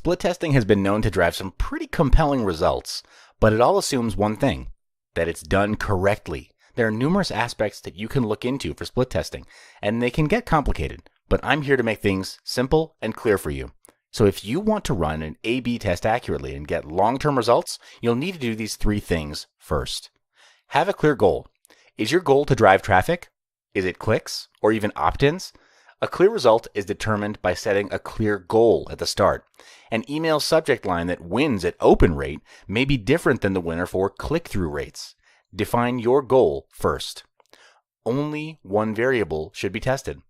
Split testing has been known to drive some pretty compelling results, but it all assumes one thing, that it's done correctly. There are numerous aspects that you can look into for split testing, and they can get complicated, but I'm here to make things simple and clear for you. So if you want to run an A/B test accurately and get long-term results, you'll need to do these three things first. Have a clear goal. Is your goal to drive traffic? Is it clicks or even opt-ins? A clear result is determined by setting a clear goal at the start. An email subject line that wins at open rate may be different than the winner for click-through rates. Define your goal first. Only one variable should be tested.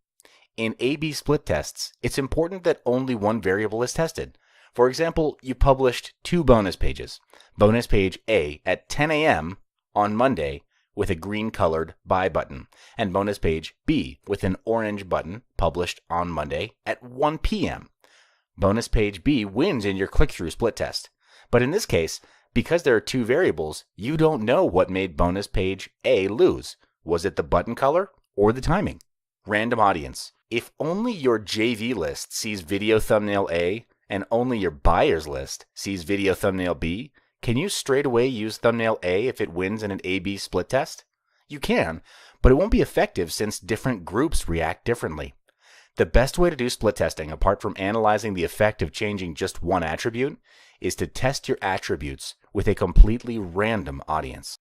In A/B split tests, it's important that only one variable is tested. For example, you published 2 bonus pages. Bonus page A at 10 a.m. on Monday with a green-colored buy button, and bonus page B with an orange button published on Monday at 1 p.m. Bonus page B wins in your click-through split test. But in this case, because there are 2 variables, you don't know what made bonus page A lose. Was it the button color or the timing? Random audience. If only your JV list sees video thumbnail A and only your buyers list sees video thumbnail B, can you straightaway use thumbnail A if it wins in an A/B split test? You can, but it won't be effective since different groups react differently. The best way to do split testing, apart from analyzing the effect of changing just one attribute, is to test your attributes with a completely random audience.